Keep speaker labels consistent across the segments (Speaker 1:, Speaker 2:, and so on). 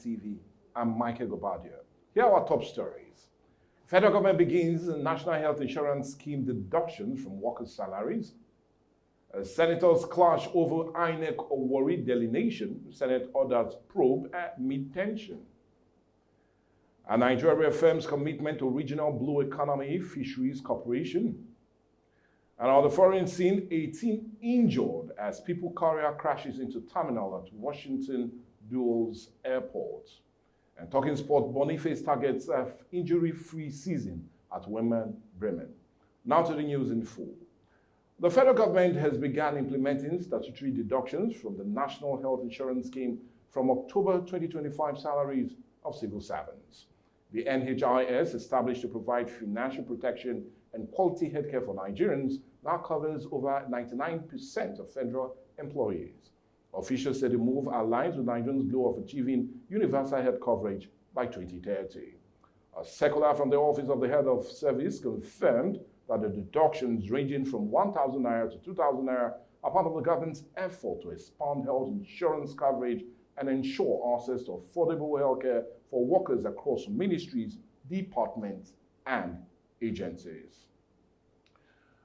Speaker 1: TV. I'm Michael Gobadia. Here are our top stories. Federal government begins National Health Insurance Scheme deductions from workers' salaries. Senators clash over INEC Warri delineation. Senate orders probe amid tension. And Nigeria reaffirms commitment to regional blue economy fisheries cooperation. And on the foreign scene, 18 injured as people carrier crashes into terminal at Washington Dulles Airport. And talking sport, Boniface targets injury-free season at Werder Bremen. Now to the news in full. The federal government has begun implementing statutory deductions from the National Health Insurance Scheme from October 2025 salaries of civil servants. The NHIS, established to provide financial protection and quality healthcare for Nigerians, now covers over 99% of federal employees. Officials said the move aligns with Nigerians' goal of achieving universal health coverage by 2030. A circular from the Office of the Head of Service confirmed that the deductions ranging from 1,000 naira to 2,000 naira are part of the government's effort to expand health insurance coverage and ensure access to affordable healthcare for workers across ministries, departments, and agencies.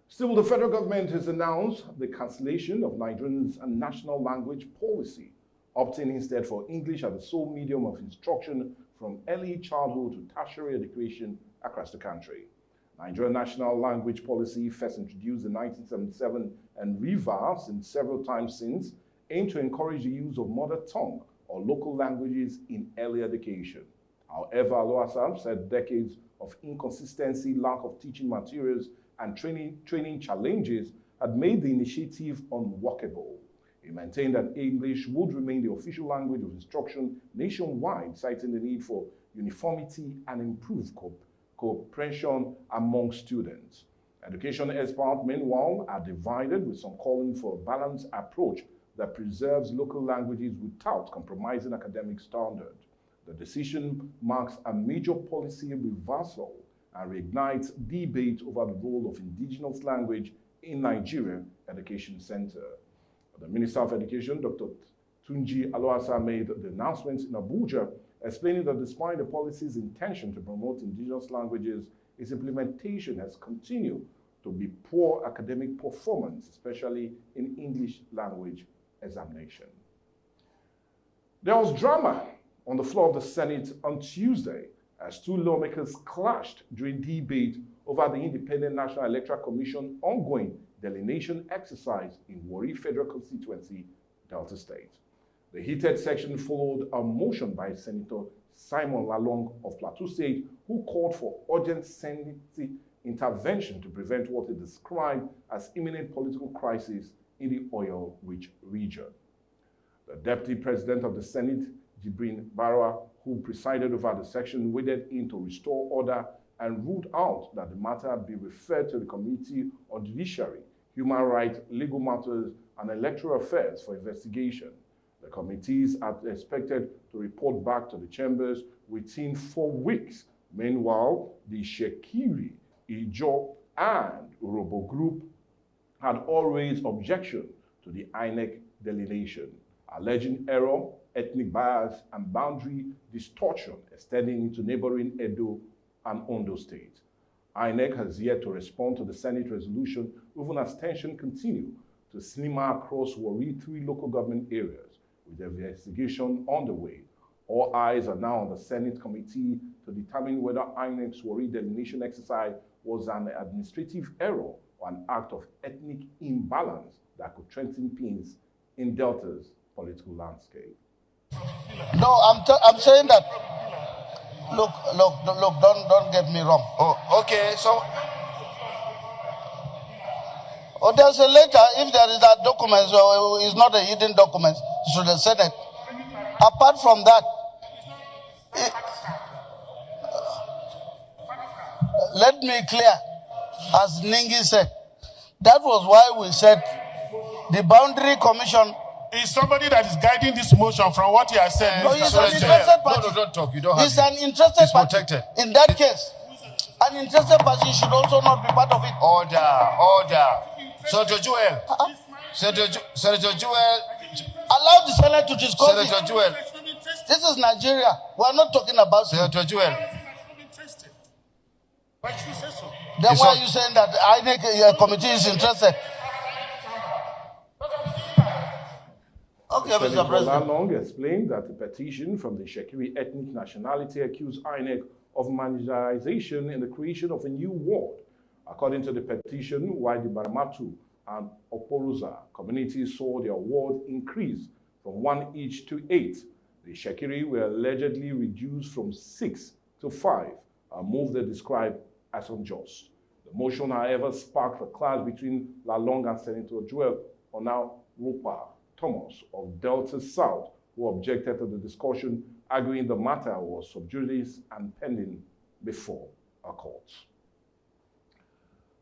Speaker 1: Still, the federal government has announced the cancellation of Nigerians' national language policy, opting instead for English as the sole medium of instruction from early childhood to tertiary education across the country. Nigerian national language policy, first introduced in 1977 and revised in several times since, aimed to encourage the use of mother tongue or local languages in early education. However, Aloasam said decades of inconsistency, lack of teaching materials, and training challenges had made the initiative unworkable. He maintained that English would remain the official language of instruction nationwide, citing the need for uniformity and improved cooperation among students. Education experts, meanwhile, are divided, with some calling for a balanced approach that preserves local languages without compromising academic standards. The decision marks a major policy reversal and reignites debate over the role of indigenous language in Nigeria Education Center. The Minister of Education, Dr. Tunji Aloasa, made the announcement in Abuja, explaining that despite the policy's intention to promote indigenous languages, its implementation has continued to be poor academic performance, especially in English language examination. There was drama on the floor of the Senate on Tuesday as two lawmakers clashed during debate over the Independent National Electoral Commission ongoing delineation exercise in Warri Federal Constituency, Delta State. The heated section followed a motion by Senator Simon Lalong of Plateau State, who called for urgent Senate intervention to prevent what he described as imminent political crisis in the oil-rich region. The Deputy President of the Senate, Jibrin Barawa, who presided over the section, waded in to restore order and ruled out that the matter be referred to the Committee on Judiciary, Human Rights, Legal Matters, and Electoral Affairs for investigation. The committees are expected to report back to the chambers within 4 weeks. Meanwhile, the Shekiri, Ijo, and Urobo Group had all raised objection to the INEC delineation, alleging error, ethnic bias, and boundary distortion extending into neighboring Edo and Ondo State. INEC has yet to respond to the Senate resolution, even as tension continues to simmer across Warri 3 local government areas. With the investigation underway, all eyes are now on the Senate committee to determine whether INEC's Warri delineation exercise was an administrative error or an act of ethnic imbalance that could strengthen peace in Delta's political landscape.
Speaker 2: No, I'm saying that. Look, don't get me wrong.
Speaker 3: Oh, okay, so.
Speaker 2: Oh, there's a letter. If there is that document, so it's not a hidden document to the Senate. Apart from that, let me clear, as Ningi said, that was why we said the boundary commission
Speaker 4: is somebody that is guiding this motion from what he has said.
Speaker 2: No, he's an interested party.
Speaker 3: No, don't talk. You don't have.
Speaker 2: He's an interested party.
Speaker 3: Protected.
Speaker 2: In that case, an interested party should also not be part of it.
Speaker 3: Order. Senator Joel. Senator Joel.
Speaker 2: Allow the Senate to discuss
Speaker 3: Senator Joel.
Speaker 2: This is Nigeria. We are not talking about you.
Speaker 3: Senator Joel.
Speaker 4: Why should you say so?
Speaker 2: Then
Speaker 3: It's
Speaker 2: why
Speaker 3: not-
Speaker 2: are you saying that INEC committee is interested? Okay, Mr.
Speaker 1: Senator
Speaker 2: President.
Speaker 1: Lalong explained that the petition from the Shekiri ethnic nationality accused INEC of marginalization in the creation of a new ward. According to the petition, while the Baramatu and Oporuza communities saw their ward increase from 1 each to 8, the Shekiri were allegedly reduced from 6 to 5, a move they described as unjust. The motion, however, sparked a clash between Lalong and Senator Joel Onarupa Thomas of Delta South, who objected to the discussion, arguing the matter was sub judice and pending before a court.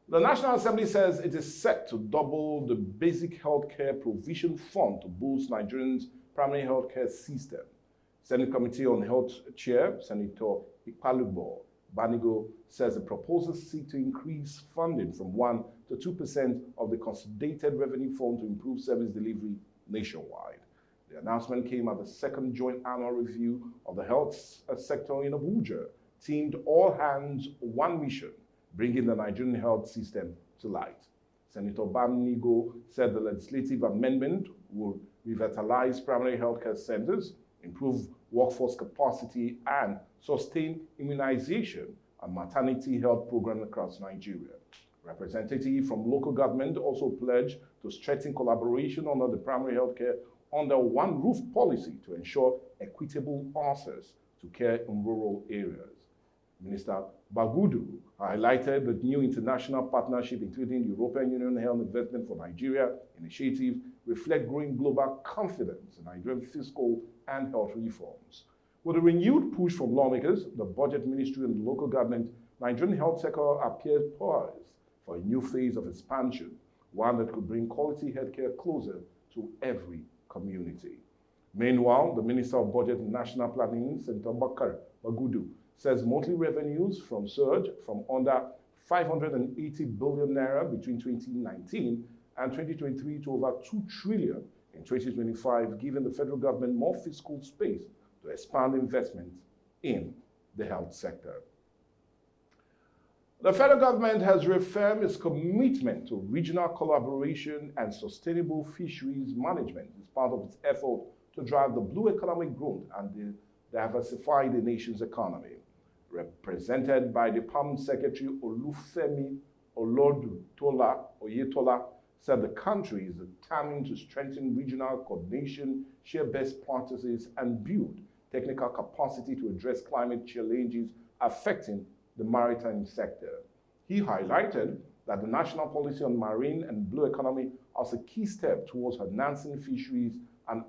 Speaker 1: The National Assembly says it is set to double the basic healthcare provision fund to boost Nigerians' primary healthcare system. Senate Committee on Health Chair, Senator Ikpalubo Banigo, says the proposals seek to increase funding from 1 to 2% of the consolidated revenue fund to improve service delivery nationwide. The announcement came at the second joint annual review of the health sector in Abuja, themed All Hands, One Mission, bringing the Nigerian health system to light. Senator Bamnigo said the legislative amendment will revitalize primary healthcare centers, improve workforce capacity, and sustain immunization and maternity health programs across Nigeria. Representatives from local government also pledged to strengthen collaboration under the primary healthcare under one roof policy to ensure equitable access to care in rural areas. Minister Bagudu highlighted the new international partnership, including the European Union Health Investment for Nigeria initiative, reflect growing global confidence in Nigerian fiscal and health reforms. With a renewed push from lawmakers, the budget ministry and the local government, Nigerian health sector appears poised for a new phase of expansion, one that could bring quality healthcare closer to every community. Meanwhile, the Minister of Budget and National Planning, Senator Bakar Bagudu, says monthly revenues surged from under 580 billion naira between 2019 and 2023 to over 2 trillion in 2025, giving the federal government more fiscal space to expand investment in the health sector. The federal government has reaffirmed its commitment to regional collaboration and sustainable fisheries management as part of its effort to drive the blue economic growth and diversify the nation's economy. Represented by the Permanent Secretary Olufemi Oyetola, said the country is determined to strengthen regional coordination, share best practices, and build technical capacity to address climate challenges affecting the maritime sector. He highlighted that the national policy on marine and blue economy is a key step towards enhancing fisheries and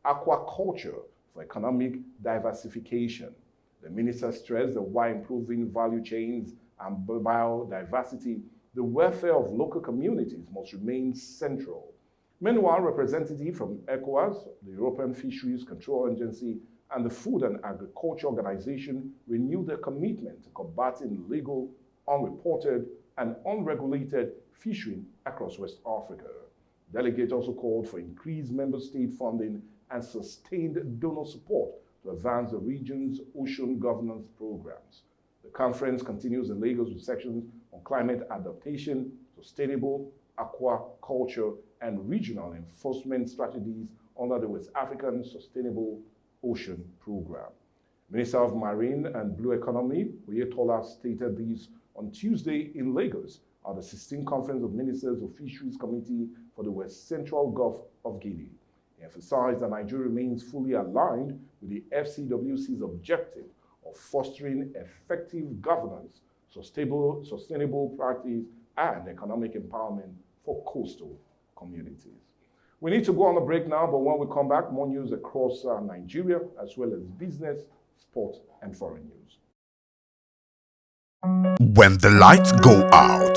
Speaker 1: aquaculture for economic diversification. The minister stressed that while improving value chains and biodiversity, the welfare of local communities must remain central. Meanwhile, representatives from ECOWAS, the European Fisheries Control Agency, and the Food and Agriculture Organization renewed their commitment to combating illegal, unreported, and unregulated fishing across West Africa. Delegates also called for increased member state funding and sustained donor support to advance the region's ocean governance programs. The conference continues in Lagos with sections on climate adaptation, sustainable aquaculture, and regional enforcement strategies under the West African Sustainable Ocean Program. Minister of Marine and Blue Economy, Oyetola, stated this on Tuesday in Lagos at the 16th Conference of Ministers of Fisheries Committee for the West Central Gulf of Guinea. He emphasized that Nigeria remains fully aligned with the FCWC's objective of fostering effective governance, sustainable practice, and economic empowerment for coastal communities. We need to go on a break now, but when we come back, more news across Nigeria, as well as business, sport, and foreign news.
Speaker 5: When the lights go out,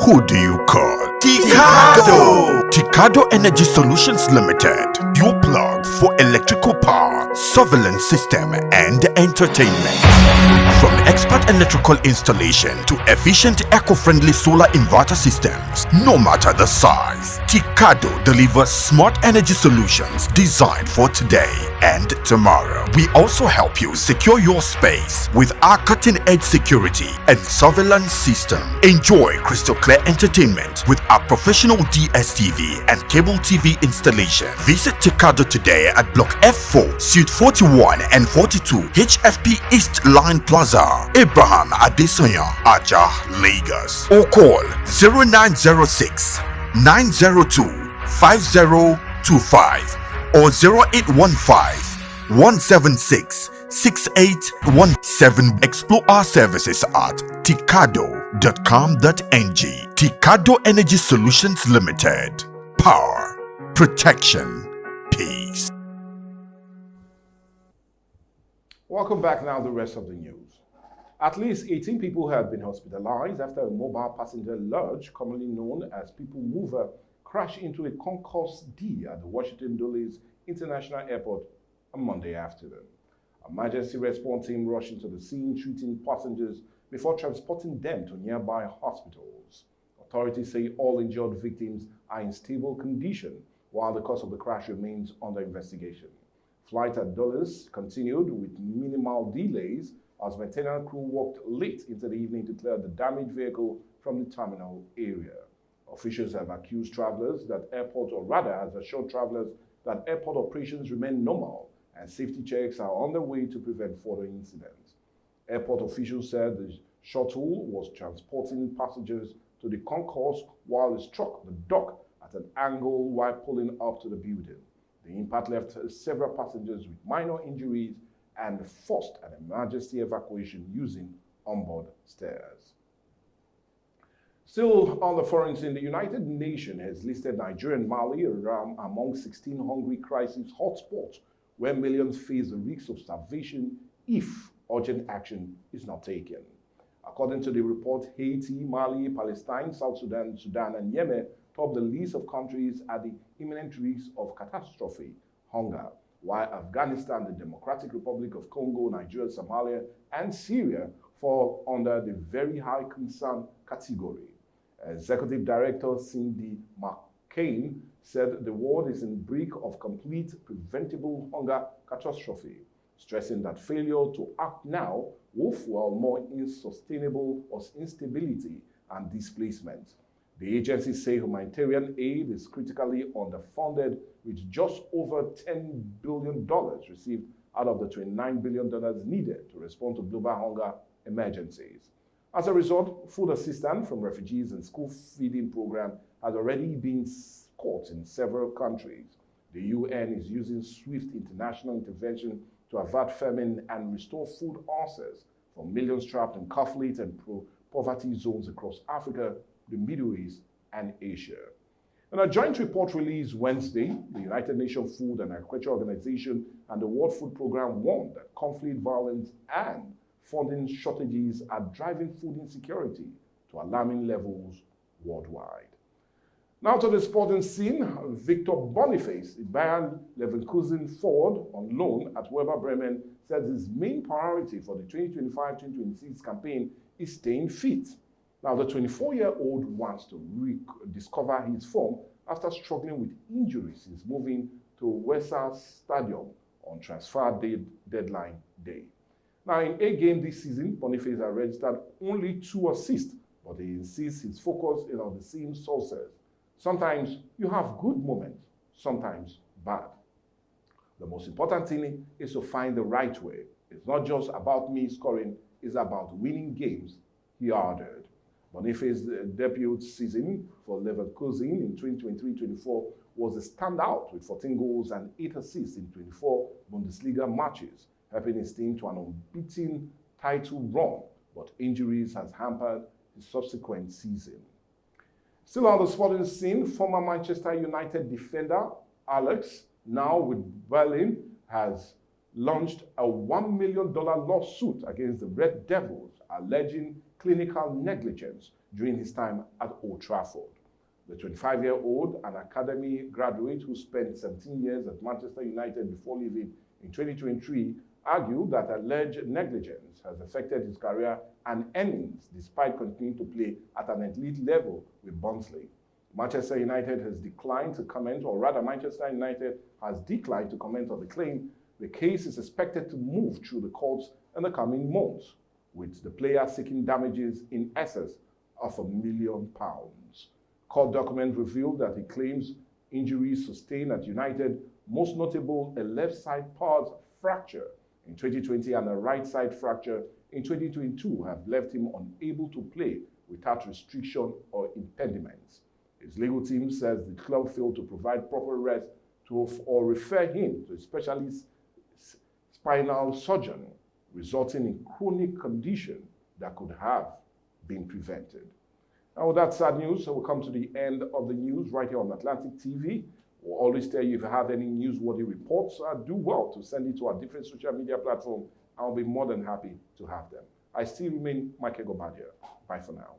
Speaker 5: who do you call? Ticado! Ticado Energy Solutions Limited. Your plug for electrical power, surveillance system, and entertainment. From expert electrical installation to efficient eco-friendly solar inverter systems, no matter the size, Tikado delivers smart energy solutions designed for today and tomorrow. We also help you secure your space with our cutting-edge security and surveillance system. Enjoy crystal clear entertainment with our professional DSTV and cable TV installation. Visit Tikado today at Block F4, Suite 41 and 42, HFP East Line Plaza, Abraham Adesanya, Aja, Lagos. Or call 0906 902 5025 or 0815 176 6817. Explore our services at tikado.com.ng. Tikado Energy Solutions Limited. Power, protection, peace.
Speaker 1: Welcome back now to the rest of the news. At least 18 people have been hospitalized after a mobile passenger lodge, commonly known as People Mover, crashed into a Concourse D at the Washington Dulles International Airport on Monday afternoon. Emergency response team rushed into the scene, treating passengers before transporting them to nearby hospitals. Authorities say all injured victims are in stable condition, while the cause of the crash remains under investigation. Flight at Dulles continued with minimal delays as maintenance crew worked late into the evening to clear the damaged vehicle from the terminal area. Officials have accused travelers that airport, or rather has assured travelers that airport operations remain normal and safety checks are on the way to prevent further incidents. Airport officials said the shuttle was transporting passengers to the concourse while it struck the dock at an angle while pulling up to the building. The impact left several passengers with minor injuries and forced an emergency evacuation using onboard stairs. Still on the foreign scene, the United Nations has listed Nigeria and Mali among 16 hungry crisis hotspots where millions face the risks of starvation if urgent action is not taken. According to the report, Haiti, Mali, Palestine, South Sudan, and Yemen top the list of countries at the imminent risk of catastrophe, hunger, while Afghanistan, the Democratic Republic of Congo, Nigeria, Somalia, and Syria fall under the very high concern category. Executive Director Cindy McCain said the world is in brink of complete preventable hunger catastrophe, stressing that failure to act now will fuel more unsustainable instability and displacement. The agency say humanitarian aid is critically underfunded, with just over $10 billion received out of the $29 billion needed to respond to global hunger emergencies. As a result, food assistance from refugees and school feeding program has already been caught in several countries. The UN is using swift international intervention to avert famine and restore food access for millions trapped in conflict and poverty zones across Africa, the Middle East, and Asia. In a joint report released Wednesday, the United Nations Food and Agriculture Organization and the World Food Programme warned that conflict, violence, and funding shortages are driving food insecurity to alarming levels worldwide. Now to the sporting scene. Victor Boniface, Bayern Leverkusen forward on loan at Werder Bremen, says his main priority for the 2025-2026 campaign is staying fit. Now, the 24-year-old wants to rediscover his form after struggling with injuries since moving to Weser Stadium on transfer deadline day. Now, in 8 games this season, Boniface has registered only 2 assists, but he insists his focus is on the same sources. Sometimes you have good moments, sometimes bad. The most important thing is to find the right way. It's not just about me scoring, it's about winning games, he added. Boniface's debut season for Leverkusen in 2023-24 was a standout with 14 goals and 8 assists in 24 Bundesliga matches, helping his team to an unbeaten title run, but injuries has hampered his subsequent season. Still on the sporting scene, former Manchester United defender Alex, now with Berlin, has launched a $1 million lawsuit against the Red Devils, alleging clinical negligence during his time at Old Trafford. The 25-year-old, an academy graduate who spent 17 years at Manchester United before leaving in 2023, argued that alleged negligence has affected his career and earnings despite continuing to play at an elite level with Barnsley. Manchester United has declined to comment, or rather Manchester United has declined to comment on the claim. The case is expected to move through the courts in the coming months, with the player seeking damages in excess of £1 million. Court documents revealed that he claims injuries sustained at United, most notable a left side pars fracture in 2020 and a right side fracture in 2022, have left him unable to play without restriction or impediments. His legal team says the club failed to provide proper rest or refer him to a specialist spinal surgeon, resulting in chronic condition that could have been prevented. Now, with that sad news, so we'll come to the end of the news right here on Atlantic TV. We'll always tell you if you have any newsworthy reports, do well to send it to our different social media platforms. I'll be more than happy to have them. I still remain Michael Gobadia. Bye for now.